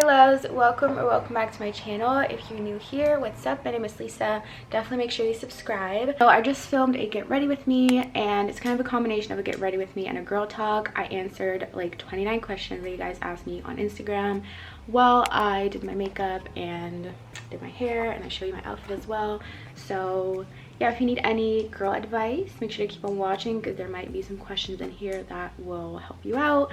loves, welcome back to my channel. If you're new here, what's up? My name is Lisa. Definitely make sure you subscribe. So I just filmed a get ready with me, and it's kind of a combination of a get ready with me and a girl talk. I answered like 29 questions that you guys asked me on Instagram while I did my makeup and did my hair, and I show you my outfit as well. So yeah, if you need any girl advice, make sure to keep on watching because there might be some questions in here that will help you out.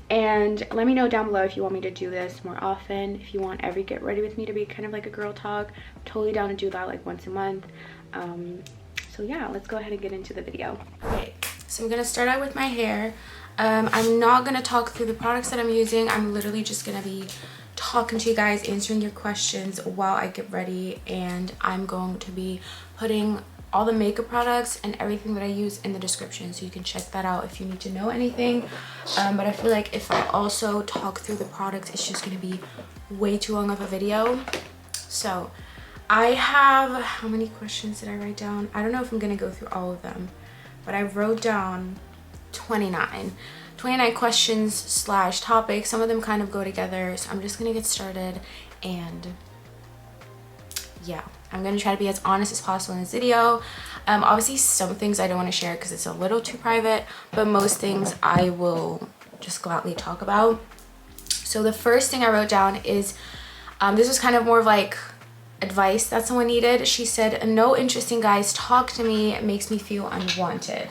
And let me know down below if you want me to do this more often, if you want every get ready with me to be kind of like a girl talk. I'm totally down to do that like once a month. So yeah, let's go ahead and get into the video. Okay, so I'm gonna start out with my hair. I'm not gonna talk through the products that I'm using. I'm literally just gonna be talking to you guys, answering your questions while I get ready, and I'm going to be putting all the makeup products and everything that I use in the description, so you can check that out if you need to know anything. But I feel like if I also talk through the products, it's just gonna be way too long of a video. So I have, how many questions did I write down? I don't know if I'm gonna go through all of them, but I wrote down 29 questions slash topics. Some of them kind of go together, so I'm just gonna get started. And yeah, I'm gonna try to be as honest as possible in this video. Obviously some things I don't want to share because it's a little too private, but most things I will just gladly talk about. So the first thing I wrote down is, this was kind of more of like advice that someone needed. She said, no interesting guys talk to me, it makes me feel unwanted.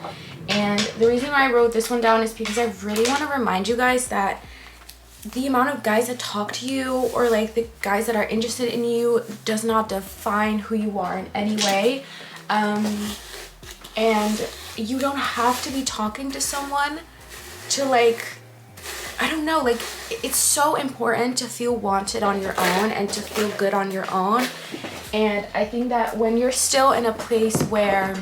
And the reason why I wrote this one down is because I really want to remind you guys that the amount of guys that talk to you, or like the guys that are interested in you, does not define who you are in any way. And you don't have to be talking to someone to, like, I don't know, like, it's so important to feel wanted on your own and to feel good on your own. And I think that when you're still in a place where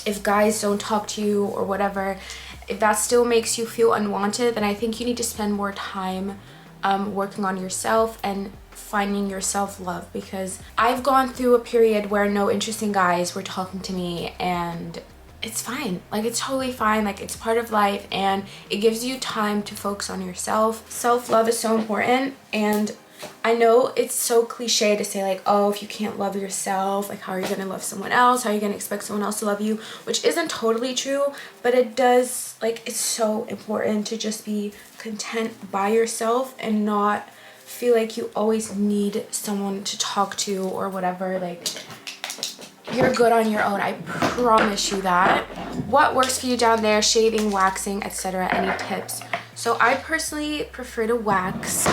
if guys don't talk to you or whatever, if that still makes you feel unwanted, then I think you need to spend more time working on yourself and finding your self-love. Because I've gone through a period where no interesting guys were talking to me, and it's fine. Like, it's totally fine. Like, it's part of life, and it gives you time to focus on yourself. Self-love is so important, and I know it's so cliche to say, like, oh, if you can't love yourself, like, how are you gonna love someone else? How are you gonna expect someone else to love you? Which isn't totally true, but it does, like, it's so important to just be content by yourself and not feel like you always need someone to talk to or whatever. Like, you're good on your own, I promise you that. What works for you down there? Shaving, waxing, etc. Any tips? So I personally prefer to wax.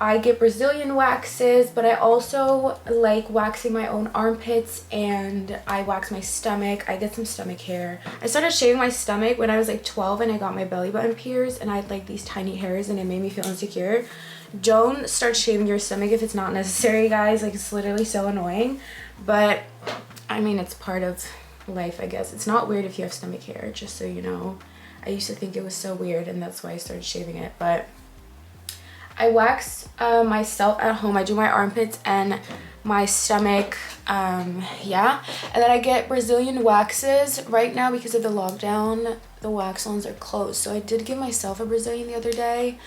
I get Brazilian waxes, but I also like waxing my own armpits, and I wax my stomach. I get some stomach hair. I started shaving my stomach when I was like 12 and I got my belly button pierced, and I had like these tiny hairs and it made me feel insecure. Don't start shaving your stomach if it's not necessary, guys. Like, it's literally so annoying, but I mean, it's part of life, I guess. It's not weird if you have stomach hair, just so you know. I used to think it was so weird, and that's why I started shaving it. But I wax myself at home. I do my armpits and my stomach, yeah. And then I get Brazilian waxes. Right now, because of the lockdown, the wax salons are closed. So I did give myself a Brazilian the other day.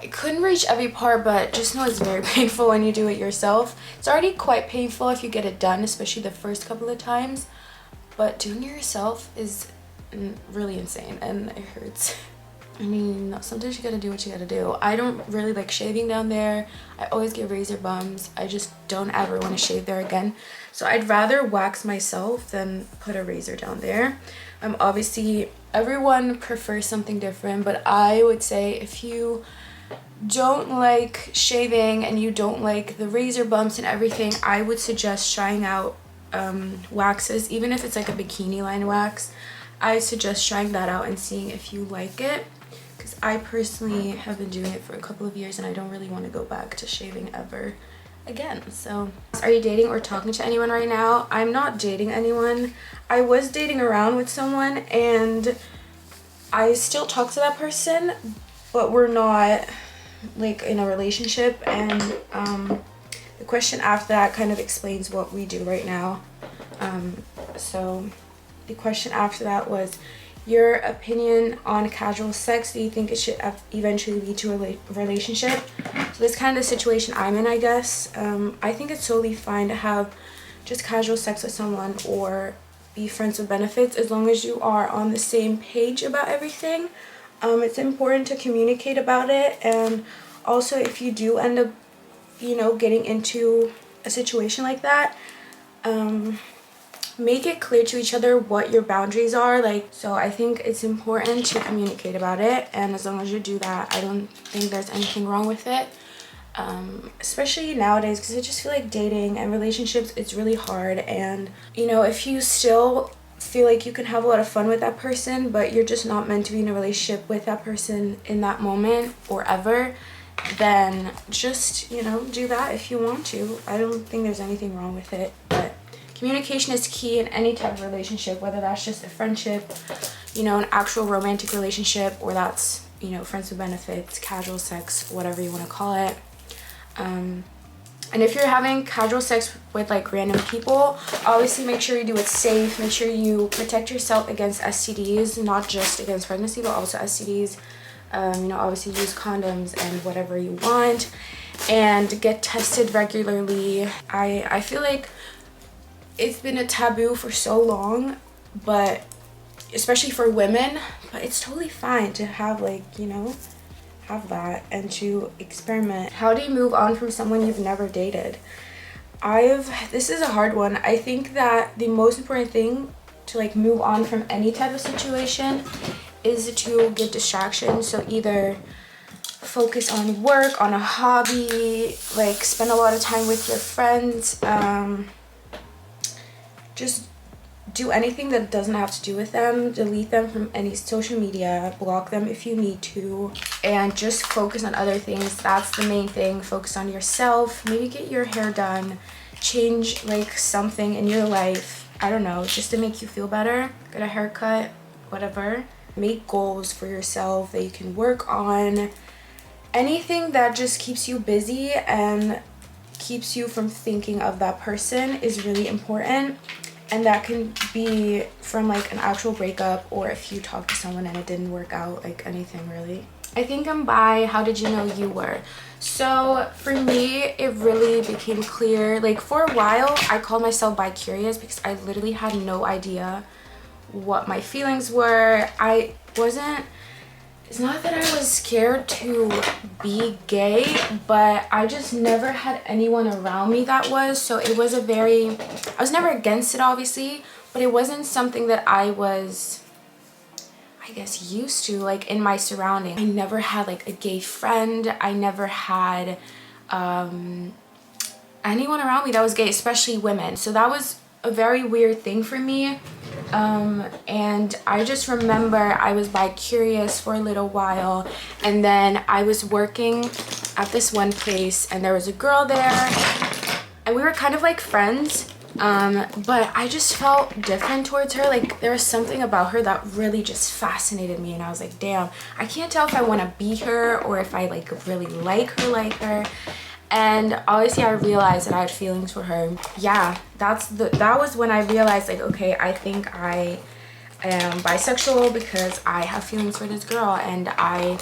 I couldn't reach every part, but just know it's very painful when you do it yourself. It's already quite painful if you get it done, especially the first couple of times. But doing it yourself is really insane, and it hurts. I mean, sometimes you gotta do what you gotta do. I don't really like shaving down there. I always get razor bumps. I just don't ever want to shave there again. So I'd rather wax myself than put a razor down there. Obviously, everyone prefers something different, but I would say if you don't like shaving and you don't like the razor bumps and everything, I would suggest trying out waxes, even if it's like a bikini line wax. I suggest trying that out and seeing if you like it, because I personally have been doing it for a couple of years and I don't really want to go back to shaving ever again. So, are you dating or talking to anyone right now? I'm not dating anyone. I was dating around with someone, and I still talk to that person, but we're not like in a relationship. And the question after that kind of explains what we do right now. So the question after that was, your opinion on casual sex. Do you think it should eventually lead to a relationship? So this is kind of the situation I'm in, I guess. I think it's totally fine to have just casual sex with someone or be friends with benefits, as long as you are on the same page about everything. It's important to communicate about it, and also if you do end up, you know, getting into a situation like that, make it clear to each other what your boundaries are. Like, so I think it's important to communicate about it, and as long as you do that, I don't think there's anything wrong with it. Especially nowadays, because I just feel like dating and relationships, it's really hard. And you know, if you still feel like you can have a lot of fun with that person, but you're just not meant to be in a relationship with that person in that moment or ever, then just, you know, do that if you want to. I don't think there's anything wrong with it. But communication is key in any type of relationship, whether that's just a friendship, you know, an actual romantic relationship, or that's, you know, friends with benefits, casual sex, whatever you want to call it. And if you're having casual sex with like random people, obviously make sure you do it safe. Make sure you protect yourself against STDs, not just against pregnancy, but also STDs. You know, obviously use condoms and whatever you want, and get tested regularly. I feel like it's been a taboo for so long, but especially for women, but it's totally fine to have, like, you know, have that and to experiment. How do you move on from someone you've never dated? This is a hard one. I think that the most important thing to like move on from any type of situation is to get distractions. So either focus on work, on a hobby, like spend a lot of time with your friends, just do anything that doesn't have to do with them. Delete them from any social media, block them if you need to, and just focus on other things. That's the main thing. Focus on yourself. Maybe get your hair done, change like something in your life, I don't know, just to make you feel better. Get a haircut, whatever. Make goals for yourself that you can work on. Anything that just keeps you busy and keeps you from thinking of that person is really important. And that can be from like an actual breakup, or if you talk to someone and it didn't work out, like anything really. I think I'm bi. How did you know you were? So for me, it really became clear. Like for a while, I called myself bi-curious because I literally had no idea what my feelings were. It's not that I was scared to be gay, but I just never had anyone around me that was. So it was I was never against it, obviously, but it wasn't something that I was, I guess, used to, like, in my surroundings. I never had like a gay friend. I never had anyone around me that was gay, especially women. So that was a very weird thing for me. And I just remember I was bi-curious for a little while, and then I was working at this one place and there was a girl there and we were kind of like friends, but I just felt different towards her. Like there was something about her that really just fascinated me, and I was like, damn, I can't tell if I want to be her or if I like really like her. And obviously I realized that I had feelings for her. Yeah, that was when I realized, like, okay, I think I am bisexual because I have feelings for this girl, and I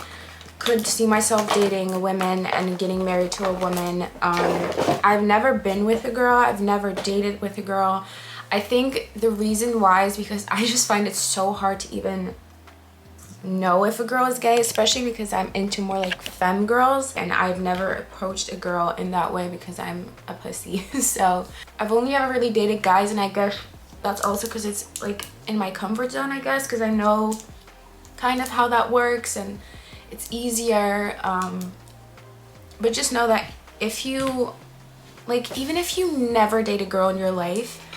could see myself dating women and getting married to a woman. I've never been with a girl. I've never dated with a girl. I think the reason why is because I just find it so hard to even know if a girl is gay, especially because I'm into more like femme girls, and I've never approached a girl in that way because I'm a pussy. So I've only ever really dated guys, and I guess that's also because it's like in my comfort zone, I guess, because I know kind of how that works and it's easier. But just know that if you, like, even if you never date a girl in your life,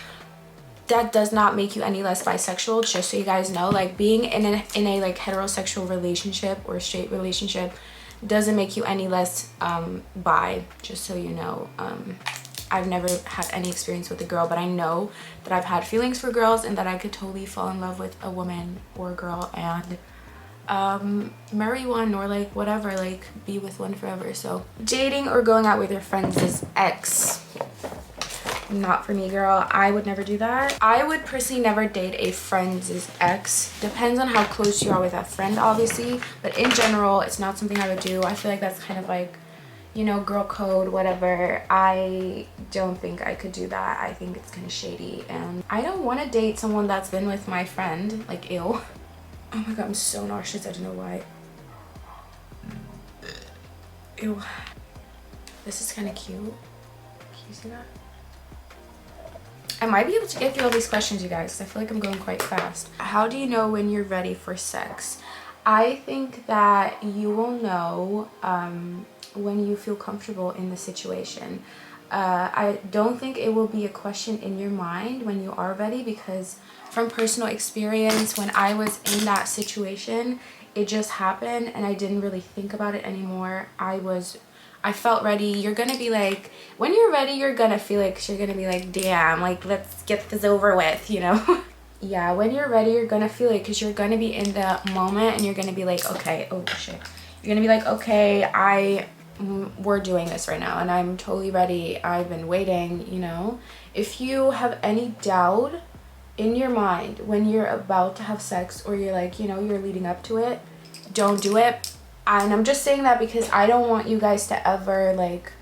that does not make you any less bisexual. Just so you guys know, like, being in a like heterosexual relationship or straight relationship doesn't make you any less bi, just so you know. I've never had any experience with a girl, but I know that I've had feelings for girls and that I could totally fall in love with a woman or a girl and marry one, or like whatever, like be with one forever. So dating or going out with your friends is X. not for me, girl. I would never do that. I would personally never date a friend's ex. Depends on how close you are with that friend, obviously, but in general, it's not something I would do. I feel like that's kind of like, you know, girl code, whatever. I don't think I could do that. I think it's kind of shady, and I don't want to date someone that's been with my friend. Like, ew. Oh my god, I'm so nauseous. I don't know why. Ew. This is kind of cute. Can you see that? I might be able to get through all these questions, you guys, 'cause I feel like I'm going quite fast. How do you know when you're ready for sex? I think that you will know when you feel comfortable in the situation. I don't think it will be a question in your mind when you are ready, because from personal experience, when I was in that situation, it just happened and I didn't really think about it anymore. I felt ready. You're gonna be like, when you're ready, you're gonna feel like, you're gonna be like, damn, like, let's get this over with, you know? Yeah, when you're ready, you're gonna feel it, because you're gonna be in the moment and you're gonna be like, okay, oh shit. You're gonna be like, okay, we're doing this right now and I'm totally ready. I've been waiting, you know? If you have any doubt in your mind when you're about to have sex, or you're like, you know, you're leading up to it, don't do it. And I'm just saying that because I don't want you guys to ever, like,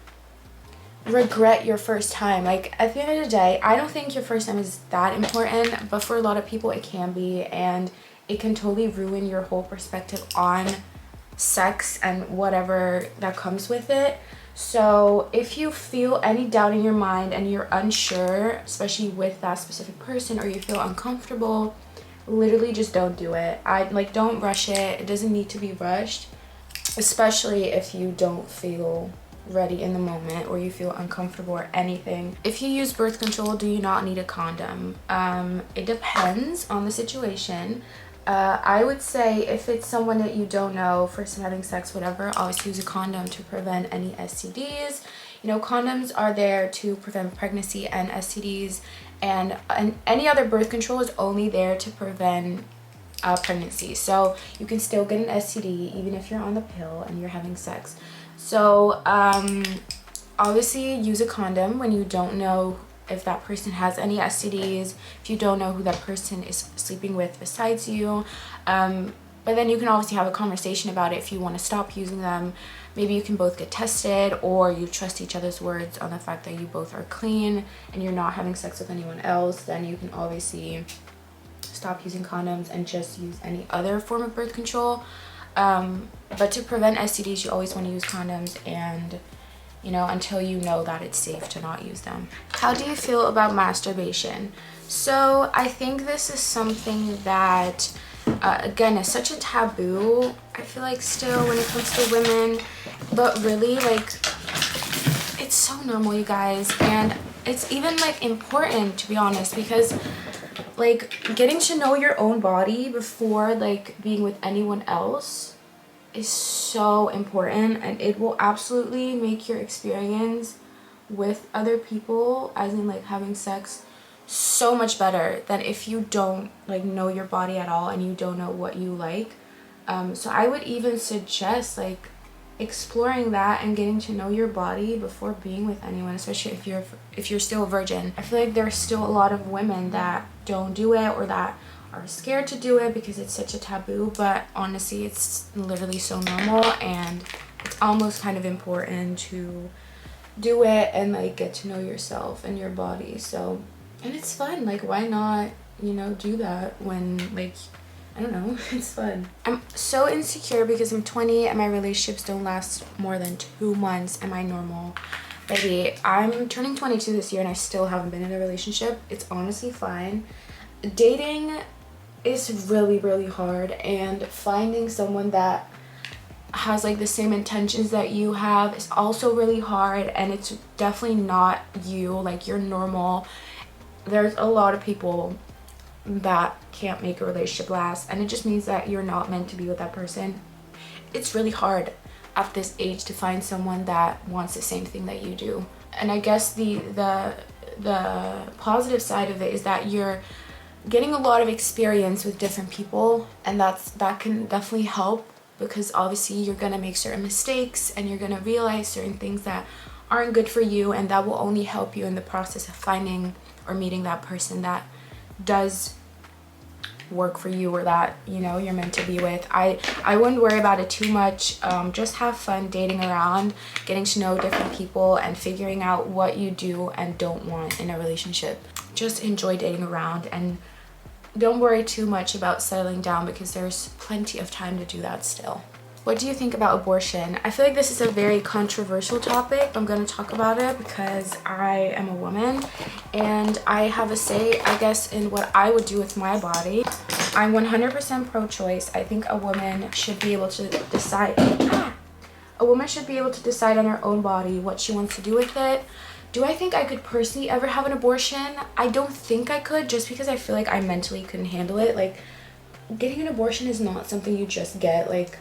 regret your first time. Like, at the end of the day, I don't think your first time is that important, but for a lot of people it can be, and it can totally ruin your whole perspective on sex and whatever that comes with it. So if you feel any doubt in your mind and you're unsure, especially with that specific person, or you feel uncomfortable, literally just don't do it. Don't rush it. It doesn't need to be rushed, especially if you don't feel ready in the moment or you feel uncomfortable or anything. If you use birth control, do you not need a condom? It depends on the situation. I would say if it's someone that you don't know, first time having sex, whatever, always use a condom to prevent any STDs. You know, condoms are there to prevent pregnancy and STDs, and any other birth control is only there to prevent pregnancy. So you can still get an STD even if you're on the pill and you're having sex. So obviously use a condom when you don't know if that person has any STDs, if you don't know who that person is sleeping with besides you. But then you can obviously have a conversation about it if you want to stop using them. Maybe you can both get tested, or you trust each other's words on the fact that you both are clean and you're not having sex with anyone else. Then you can obviously stop using condoms and just use any other form of birth control. But to prevent STDs, you always want to use condoms, and you know, until you know that it's safe to not use them. How do you feel about masturbation? So I think this is something that again, is such a taboo, I feel like, still, when it comes to women, but really, like, it's so normal, you guys, and it's even, like, important, to be honest, because, like, getting to know your own body before, like, being with anyone else is so important, and it will absolutely make your experience with other people, as in, like, having sex, so much better than if you don't, like, know your body at all and you don't know what you like. So I would even suggest, like, exploring that and getting to know your body before being with anyone, especially if you're still a virgin. I feel like there's still a lot of women that don't do it, or that are scared to do it because it's such a taboo, but honestly, it's literally so normal, and it's almost kind of important to do it and, like, get to know yourself and your body. So, and it's fun, like, why not, you know, do that when, like, I don't know, it's fun. I'm so insecure because I'm 20 and my relationships don't last more than 2 months. Am I normal? Baby, I'm turning 22 this year and I still haven't been in a relationship. It's honestly fine. Dating is really, really hard, and finding someone that has, like, the same intentions that you have is also really hard, and it's definitely not you, like, you're normal. There's a lot of people that can't make a relationship last, and it just means that you're not meant to be with that person. It's really hard at this age to find someone that wants the same thing that you do. And I guess the positive side of it is that you're getting a lot of experience with different people, and that can definitely help, because obviously you're gonna make certain mistakes and you're gonna realize certain things that aren't good for you, and that will only help you in the process of finding or meeting that person that does work for you, or that, you know, you're meant to be with. I wouldn't worry about it too much. Just have fun dating around, getting to know different people, and figuring out what you do and don't want in a relationship. Just enjoy dating around, and don't worry too much about settling down, because there's plenty of time to do that still. What do you think about abortion? I feel like this is a very controversial topic. I'm going to talk about it because I am a woman and I have a say, I guess, in what I would do with my body. I'm 100% pro-choice. I think a woman should be able to decide. A woman should be able to decide on her own body what she wants to do with it. Do I think I could personally ever have an abortion? I don't think I could, just because I feel like I mentally couldn't handle it. Like, getting an abortion is not something you just get. Like,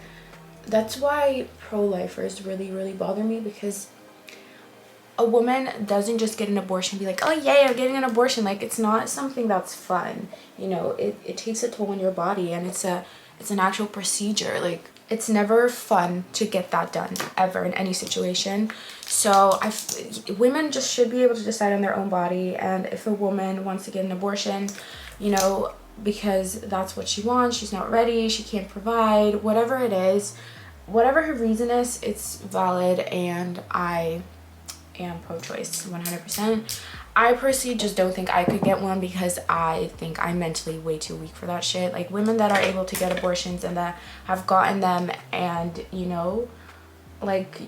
that's why pro-lifers really bother me, because a woman doesn't just get an abortion and be like, oh yay, I'm getting an abortion. Like, it's not something that's fun, you know. It takes a toll on your body, and it's an actual procedure. Like, it's never fun to get that done ever in any situation. So women just should be able to decide on their own body. And if a woman wants to get an abortion, you know, because that's what she wants, she's not ready, she can't provide, whatever it is, whatever her reason is, it's valid, and I am pro-choice 100%. I personally just don't think I could get one, because I think I'm mentally way too weak for that shit. Like, women that are able to get abortions and that have gotten them, and, you know, like,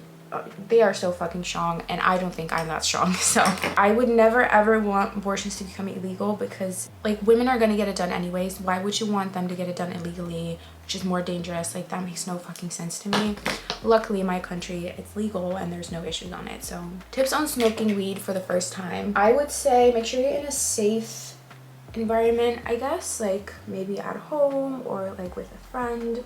they are so fucking strong, and I don't think I'm that strong. So I would never ever want abortions to become illegal, because, like, women are gonna get it done anyways. Why would you want them to get it done illegally, which is more dangerous? Like, that makes no fucking sense to me. Luckily in my country it's legal and there's no issues on it. So tips on smoking weed for the first time: I would say make sure you're in a safe environment, I guess, like maybe at home or like with a friend.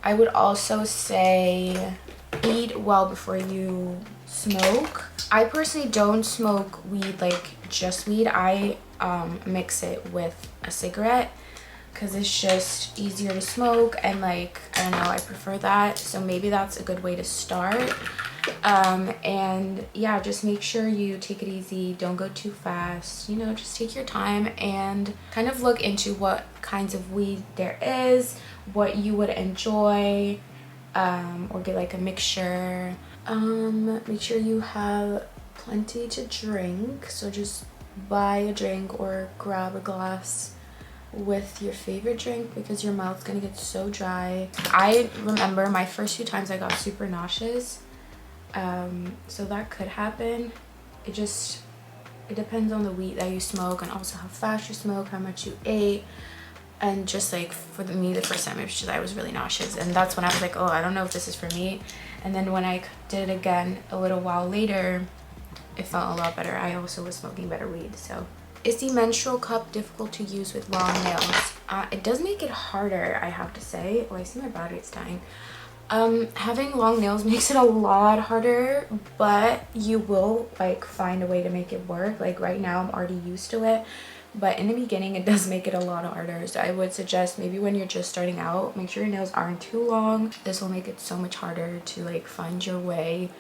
I would also say eat well before you smoke. I personally don't smoke weed, like just weed. I mix it with a cigarette, because it's just easier to smoke, and like, I don't know, I prefer that. So maybe that's a good way to start. And yeah, just make sure you take it easy, don't go too fast, you know, just take your time and kind of look into what kinds of weed there is, what you would enjoy, or get like a mixture. Make sure you have plenty to drink, so just buy a drink or grab a glass with your favorite drink, because your mouth's gonna get so dry. I remember my first few times I got super nauseous, so that could happen. It depends on the weed that you smoke, and also how fast you smoke, how much you ate. And just like for me, the first time, it was just, I was really nauseous, and that's when I was like, oh, I don't know if this is for me. And then when I did it again a little while later, it felt a lot better. I also was smoking better weed. So is the menstrual cup difficult to use with long nails? It does make it harder, I have to say. Oh, I see my battery's dying. Having long nails makes it a lot harder, but you will like find a way to make it work. Like right now I'm already used to it, but in the beginning it does make it a lot harder. So I would suggest maybe when you're just starting out, make sure your nails aren't too long. This will make it so much harder to like find your way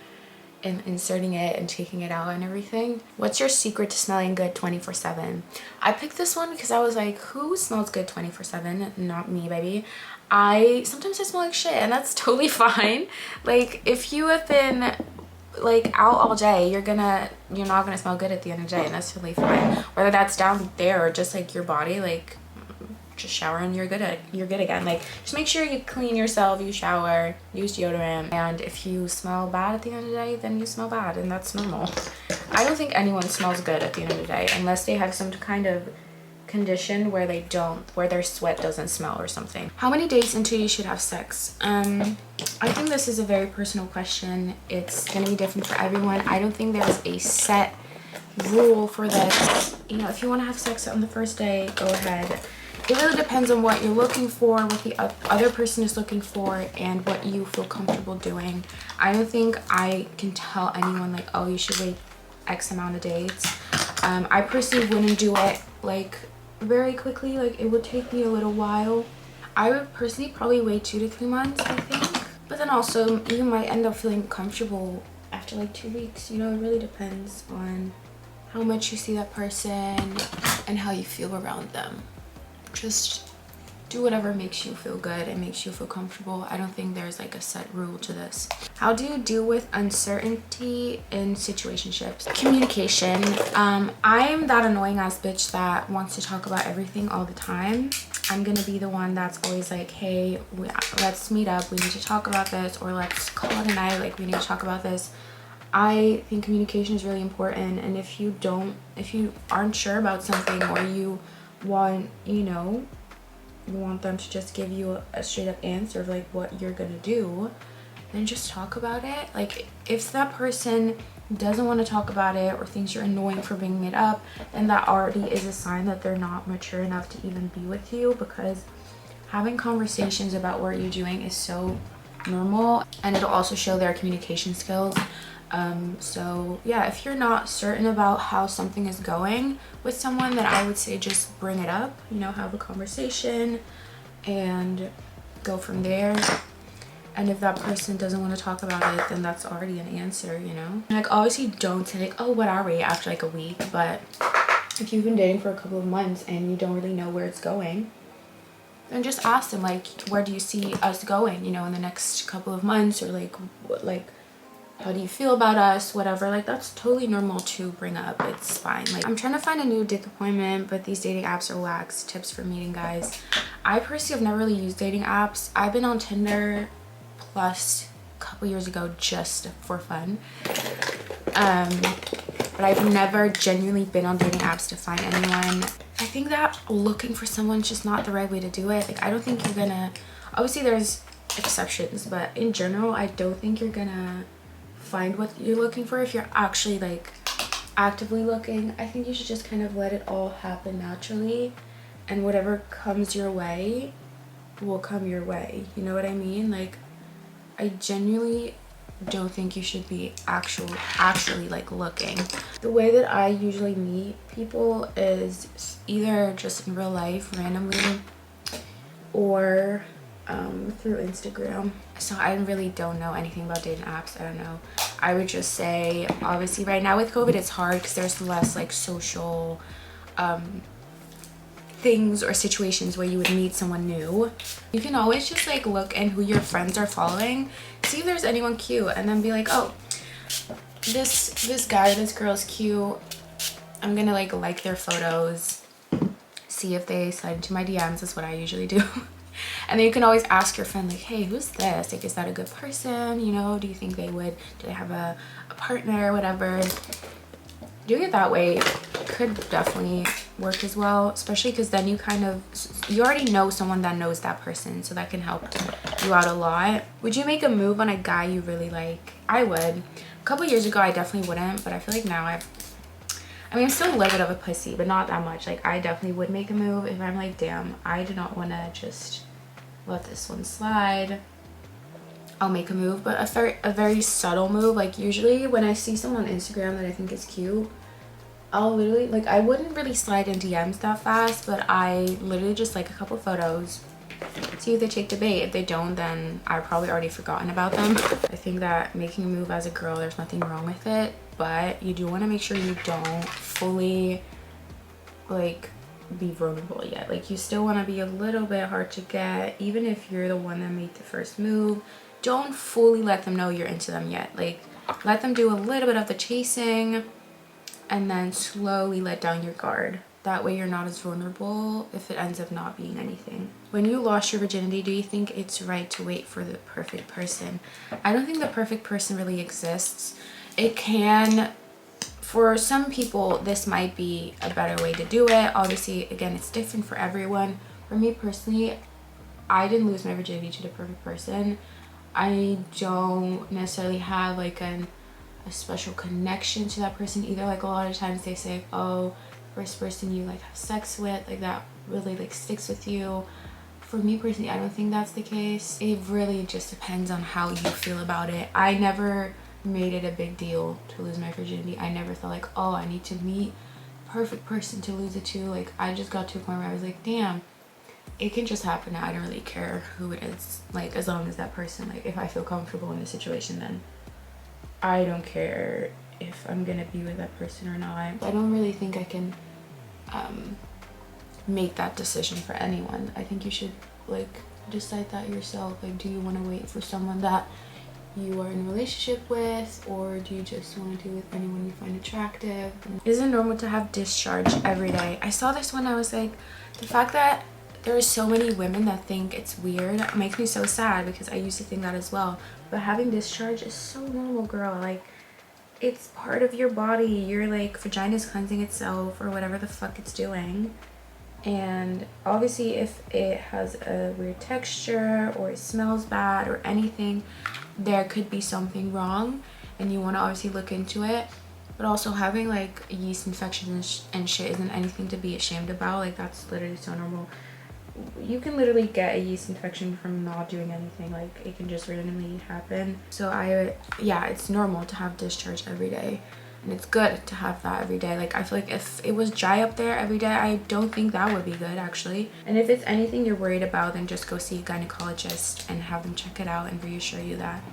in inserting it and taking it out and everything. What's your secret to smelling good 24/7? I picked this one because I was like, who smells good 24/7? Not me, baby. Sometimes I smell like shit, and that's totally fine. Like, if you have been like out all day, you're not gonna smell good at the end of the day, and that's totally fine. Whether that's down there or just like your body, like just shower and you're good again. Like, just make sure you clean yourself, you shower, use deodorant, and if you smell bad at the end of the day, then you smell bad, and that's normal. I don't think anyone smells good at the end of the day unless they have some kind of condition where their sweat doesn't smell or something. How many days until you should have sex? I think this is a very personal question. It's gonna be different for everyone. I don't think there's a set rule for this. You know, if you want to have sex on the first day, go ahead. It really depends on what you're looking for, what the other person is looking for, and what you feel comfortable doing. I don't think I can tell anyone like, oh, you should wait X amount of days. I personally wouldn't do it like very quickly. Like, it would take me a little while. I would personally probably wait 2 to 3 months, I think. But then also you might end up feeling comfortable after like 2 weeks. You know, it really depends on how much you see that person and how you feel around them. Just do whatever makes you feel good and makes you feel comfortable. I don't think there's like a set rule to this. How do you deal with uncertainty in situationships? Communication. I'm that annoying ass bitch that wants to talk about everything all the time. I'm gonna be the one that's always like, hey, let's meet up, we need to talk about this, or let's call it a night, like we need to talk about this. I think communication is really important, and if you aren't sure about something, or you want, you know, you want them to just give you a straight up answer of like what you're gonna do, then just talk about it. Like if that person doesn't want to talk about it or thinks you're annoying for bringing it up, then that already is a sign that they're not mature enough to even be with you, because having conversations about what you're doing is so normal, and it'll also show their communication skills. So yeah, if you're not certain about how something is going with someone, then I would say just bring it up, you know, have a conversation and go from there. And if that person doesn't want to talk about it, then that's already an answer, you know. Like obviously don't say like, oh, what are we, after like a week. But if you've been dating for a couple of months and you don't really know where it's going, then just ask them like, where do you see us going, you know, in the next couple of months, or like how do you feel about us, whatever. Like that's totally normal to bring up. It's fine. Like I'm trying to find a new date appointment, but these dating apps are wax. Tips for meeting guys. I personally have never really used dating apps. I've been on Tinder plus a couple years ago just for fun, but I've never genuinely been on dating apps to find anyone. I think that looking for someone is just not the right way to do it. Like I don't think you're gonna, obviously there's exceptions, but in general I don't think you're gonna find what you're looking for if you're actually like actively looking. I think you should just kind of let it all happen naturally, and whatever comes your way will come your way, you know what I mean? Like I genuinely don't think you should be actually like looking. The way that I usually meet people is either just in real life randomly, or through Instagram. So I really don't know anything about dating apps. I don't know. I would just say, obviously right now with COVID it's hard because there's less like social things or situations where you would meet someone new. You can always just like look and who your friends are following, see if there's anyone cute, and then be like, oh, this guy or this girl is cute, I'm gonna like their photos, see if they slide into my DMs. That's what I usually do. And then you can always ask your friend like, hey, who's this? Like, is that a good person? You know, do you think do they have a partner or whatever? Doing it that way could definitely work as well, especially because then you already know someone that knows that person, so that can help you out a lot. Would you make a move on a guy you really like? I would. A couple years ago I definitely wouldn't, but I feel like now I'm still a little bit of a pussy, but not that much. Like I definitely would make a move if I'm like, damn, I do not want to just let this one slide. I'll make a move, but a very subtle move. Like usually when I see someone on Instagram that I think is cute, I'll literally, like, I wouldn't really slide in DMs that fast, but I literally just like a couple photos, see if they take the bait. If they don't, then I've probably already forgotten about them. I think that making a move as a girl, there's nothing wrong with it, but you do want to make sure you don't fully like be vulnerable yet. Like you still want to be a little bit hard to get, even if you're the one that made the first move. Don't fully let them know you're into them yet. Like let them do a little bit of the chasing and then slowly let down your guard. That way you're not as vulnerable if it ends up not being anything. When you lost your virginity, do you think it's right to wait for the perfect person? I don't think the perfect person really exists. It can, for some people, this might be a better way to do it. Obviously, again, it's different for everyone. For me personally, I didn't lose my virginity to the perfect person. I don't necessarily have like a special connection to that person either. Like a lot of times they say, oh, first person you like have sex with, like that really like sticks with you. For me personally, I don't think that's the case. It really just depends on how you feel about it. I never made it a big deal to lose my virginity. I never felt like, oh, I need to meet a perfect person to lose it to. Like I just got to a point where I was like, damn, it can just happen. I don't really care who it is, like as long as that person, like if I feel comfortable in the situation, then I don't care if I'm gonna be with that person or not. I don't really think I can make that decision for anyone. I think you should like decide that yourself. Like, do you want to wait for someone that you are in a relationship with, or do you just want to do with anyone you find attractive? Is it normal to have discharge every day? I saw this one, I was like, the fact that there are so many women that think it's weird makes me so sad, because I used to think that as well. But having discharge is so normal, girl. Like, it's part of your body. Your like vagina's cleansing itself or whatever the fuck it's doing. And obviously if it has a weird texture or it smells bad or anything, there could be something wrong, and you want to obviously look into it. But also having like yeast infections and shit isn't anything to be ashamed about. Like, that's literally so normal. You can literally get a yeast infection from not doing anything. Like, it can just randomly happen. So yeah, it's normal to have discharge every day, and it's good to have that every day. Like, I feel like if it was dry up there every day, I don't think that would be good, actually. And if it's anything you're worried about, then just go see a gynecologist and have them check it out and reassure you that,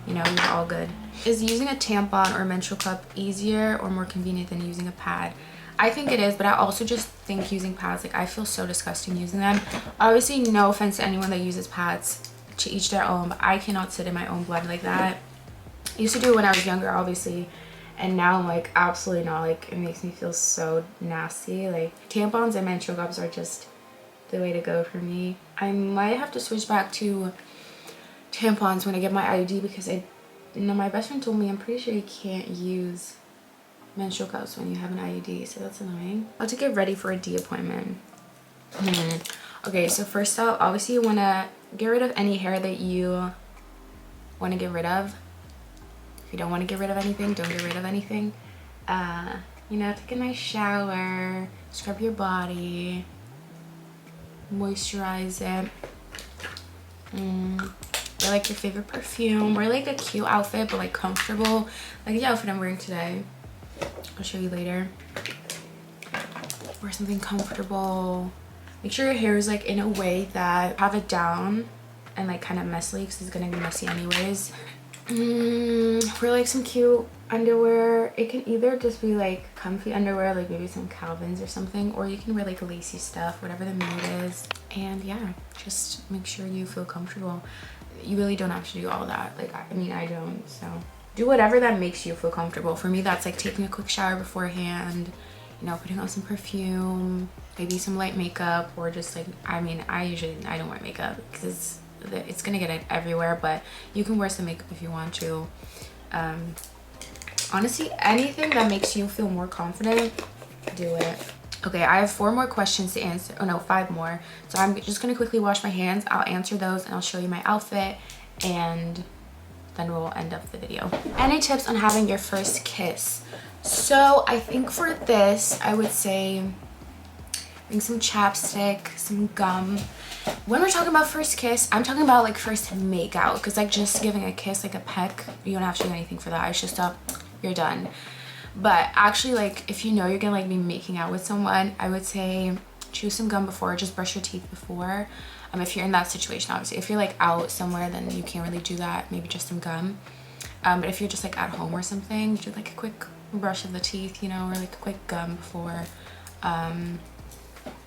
you know, you're all good. Is using a tampon or menstrual cup easier or more convenient than using a pad? I think it is, but I also just think using pads, like, I feel so disgusting using them. Obviously, no offense to anyone that uses pads, to each their own, but I cannot sit in my own blood like that. I used to do it when I was younger, obviously, and now I'm like, absolutely not. Like, it makes me feel so nasty. Like, tampons and menstrual cups are just the way to go for me. I might have to switch back to tampons when I get my IUD, because my best friend told me, I'm pretty sure you can't use menstrual cups when you have an IUD, so that's annoying. How to get ready for a D appointment. Okay, so first off, obviously you want to get rid of any hair that you want to get rid of. If you don't want to get rid of anything, don't get rid of anything. You know, take a nice shower, scrub your body, moisturize it. Wear like your favorite perfume. Wear like a cute outfit, but like comfortable. Like the outfit I'm wearing today. I'll show you later. Wear something comfortable. Make sure your hair is like in a way that have it down and like kind of messy, because it's gonna be messy anyways. Wear like some cute underwear. It can either just be like comfy underwear, like maybe some Calvins or something, or you can wear like lacy stuff, whatever the mood is. And yeah, just make sure you feel comfortable. You really don't have to do all that. Like, I mean, I don't, so do whatever that makes you feel comfortable. For me, that's like taking a quick shower beforehand, you know, putting on some perfume, maybe some light makeup, or just like, I mean, I don't wear makeup because it's gonna get everywhere, but you can wear some makeup if you want to. Honestly, anything that makes you feel more confident, do it. Okay, I have 4 more questions to answer. Oh no, 5 more. So I'm just gonna quickly wash my hands. I'll answer those and I'll show you my outfit, and then we'll end up the video. Any tips on having your first kiss? So I think for this, I would say bring some chapstick, some gum. When we're talking about first kiss, I'm talking about like first make out, because like just giving a kiss, like a peck, you don't have to do anything for that. It's just you're done. But actually, like, if you know you're gonna like be making out with someone, I would say chew some gum before, just brush your teeth before. If you're in that situation, obviously. If you're like out somewhere, then you can't really do that. Maybe just some gum. But if you're just like at home or something, do like a quick brush of the teeth, you know, or like a quick gum before.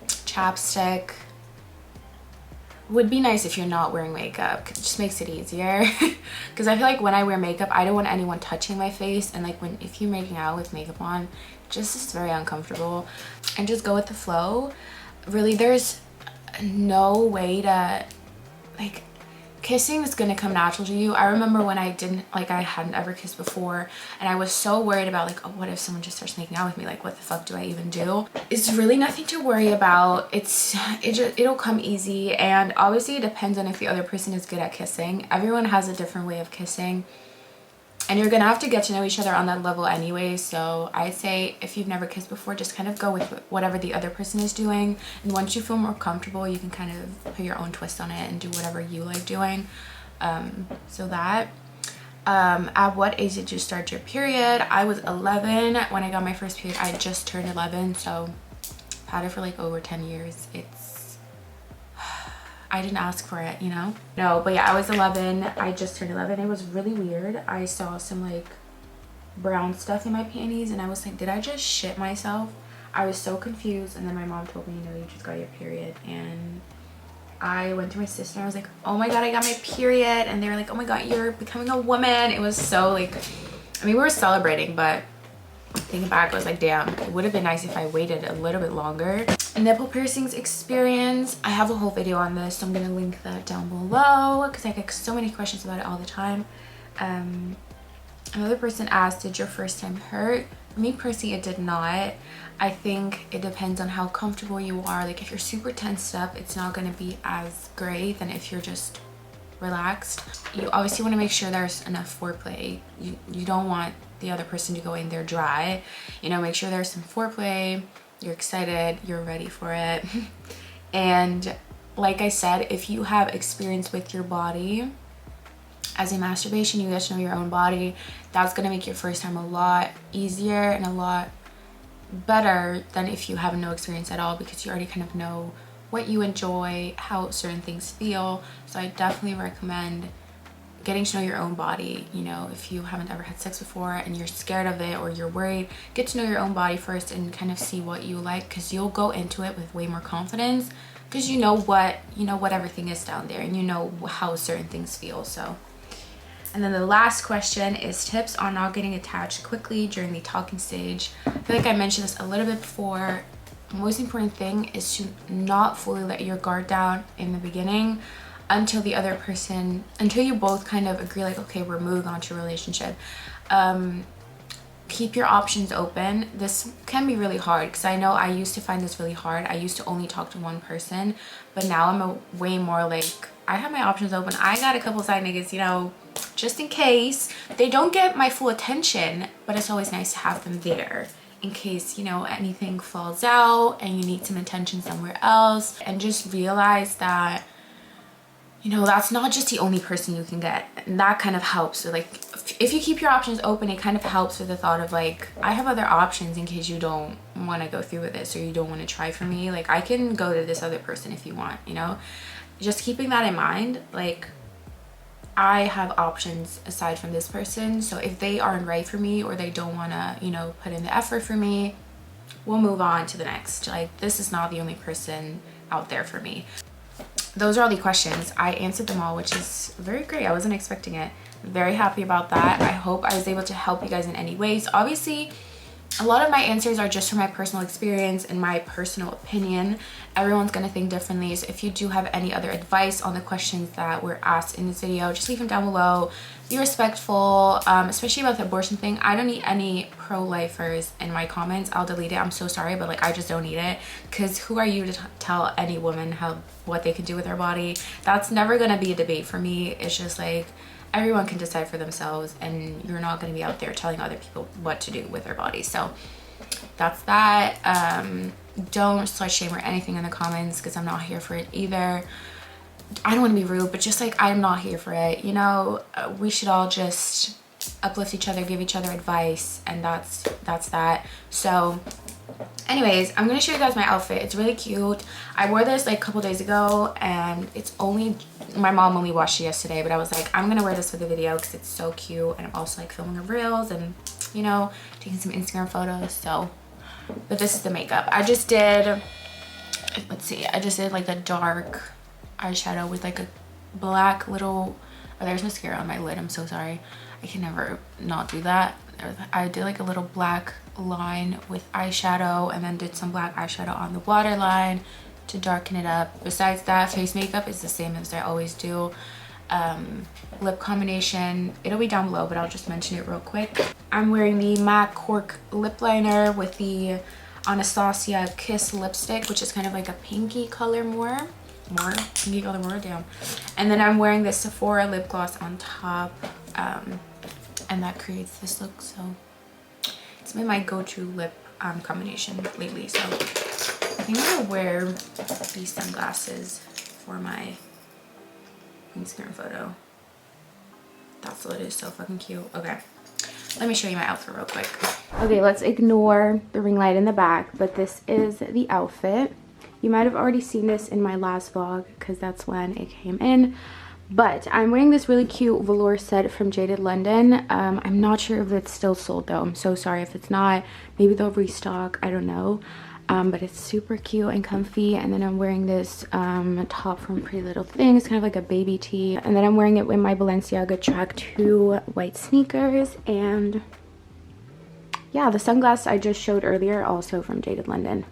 Chapstick would be nice if you're not wearing makeup, 'cause it just makes it easier. Because I feel like when I wear makeup, I don't want anyone touching my face, and like if you're making out with makeup on, just it's very uncomfortable. And just go with the flow. Really, there's no way to, like, kissing is gonna come natural to you. I remember when I hadn't ever kissed before, and I was so worried about like, oh, what if someone just starts making out with me? Like, what the fuck do I even do? It's really nothing to worry about. It'll come easy, and obviously it depends on if the other person is good at kissing. Everyone has a different way of kissing, and you're gonna have to get to know each other on that level anyway. So I'd say if you've never kissed before, just kind of go with whatever the other person is doing, and once you feel more comfortable, you can kind of put your own twist on it and do whatever you like doing. So that at what age did you start your period? I was 11 when I got my first period. I just turned 11, so I've had it for like over 10 years. It's I didn't ask for it, you know? No, but yeah, I was 11. I just turned 11. It was really weird. I saw some like brown stuff in my panties and I was like, did I just shit myself? I was so confused. And then my mom told me, you know, you just got your period. And I went to my sister and I was like, oh my god, I got my period. And they were like, oh my god, you're becoming a woman. It was so like, I mean, we were celebrating, but thinking back, I was like, damn, it would have been nice if I waited a little bit longer. Nipple piercings experience, I have a whole video on this, so I'm gonna link that down below because I get so many questions about it all the time. Another person asked, did your first time hurt? For me personally, it did not. I think it depends on how comfortable you are. Like if you're super tensed up, it's not gonna be as great than if you're just relaxed. You obviously want to make sure there's enough foreplay. You don't want the other person to go in there dry. You know, make sure there's some foreplay, you're excited, you're ready for it. And like I said, if you have experience with your body as a masturbation, you get to know your own body, that's gonna make your first time a lot easier and a lot better than if you have no experience at all, because you already kind of know what you enjoy, how certain things feel. So I definitely recommend getting to know your own body. You know, if you haven't ever had sex before and you're scared of it or you're worried, get to know your own body first and kind of see what you like, because you'll go into it with way more confidence because you know what everything is down there and you know how certain things feel. So, and then the last question is tips on not getting attached quickly during the talking stage. I feel like I mentioned this a little bit before. The most important thing is to not fully let your guard down in the beginning until you both kind of agree like, okay, we're moving on to a relationship. Keep your options open. This can be really hard because I know I used to find this really hard. I used to only talk to one person, but now I'm a way more like, I have my options open. I got a couple side niggas, you know, just in case. They don't get my full attention, but it's always nice to have them there in case, you know, anything falls out and you need some attention somewhere else. And just realize that, you know, that's not just the only person you can get. And that kind of helps. So like, if you keep your options open, it kind of helps with the thought of like, I have other options in case you don't want to go through with this or you don't want to try for me. Like, I can go to this other person if you want, you know? Just keeping that in mind, like, I have options aside from this person. So if they aren't right for me or they don't want to, you know, put in the effort for me, we'll move on to the next. Like, this is not the only person out there for me. Those are all the questions. I answered them all, which is very great. I wasn't expecting it. Very happy about that. I hope I was able to help you guys in any ways. Obviously, a lot of my answers are just from my personal experience and my personal opinion. Everyone's gonna think differently. So if you do have any other advice on the questions that were asked in this video, just leave them down below. Be respectful, especially about the abortion thing. I don't need any pro-lifers in my comments. I'll delete it. I'm so sorry, but like, I just don't need it, because who are you to tell any woman what they can do with their body? That's never gonna be a debate for me. It's just like, everyone can decide for themselves, and you're not going to be out there telling other people what to do with their bodies. So that's that. Don't slut shame or anything in the comments, because I'm not here for it either. I don't want to be rude, but just like, I'm not here for it, you know. We should all just uplift each other, give each other advice, and that's that. So anyways, I'm gonna show you guys my outfit. It's really cute. I wore this like a couple days ago, and it's only, my mom only washed it yesterday, but I was like, I'm gonna wear this for the video because it's so cute, and I'm also like filming the reels and, you know, taking some Instagram photos. So, but this is the makeup. I just did, let's see, I just did like a dark eyeshadow with like a black little, oh, there's mascara on my lid. I'm so sorry. I can never not do that. I did like a little black line with eyeshadow, and then did some black eyeshadow on the waterline to darken it up. Besides that, face makeup is the same as I always do. Lip combination, it'll be down below, but I'll just mention it real quick. I'm wearing the MAC Cork lip liner with the Anastasia Kiss lipstick, which is kind of like a pinky color more pinky color more, damn. And then I'm wearing this Sephora lip gloss on top, and that creates this look. So it's been my go-to lip combination lately. So I think I'm gonna wear these sunglasses for my Instagram photo. That's what it is. So fucking cute. Okay, let me show you my outfit real quick. Okay, let's ignore the ring light in the back, but this is the outfit. You might have already seen this in my last vlog because that's when it came in. But I'm wearing this really cute velour set from Jaded London. I'm not sure if it's still sold though. I'm so sorry if it's not. Maybe they'll restock. I don't know. But it's super cute and comfy. And then I'm wearing this top from Pretty Little Thing. It's kind of like a baby tee. And then I'm wearing it with my Balenciaga Track 2 white sneakers. And yeah, the sunglasses I just showed earlier also from Jaded London.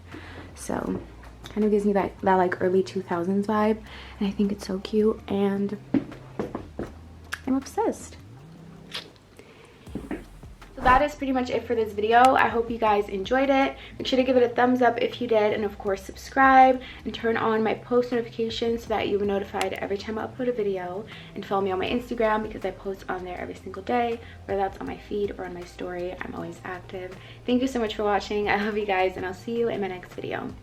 So kind of gives me that like early 2000s vibe, and I think it's so cute and I'm obsessed. So that is pretty much it for this video. I hope you guys enjoyed it. Make sure to give it a thumbs up if you did, and of course subscribe and turn on my post notifications so that you'll be notified every time I upload a video, and follow me on my Instagram because I post on there every single day, whether that's on my feed or on my story. I'm always active. Thank you so much for watching. I love you guys, and I'll see you in my next video.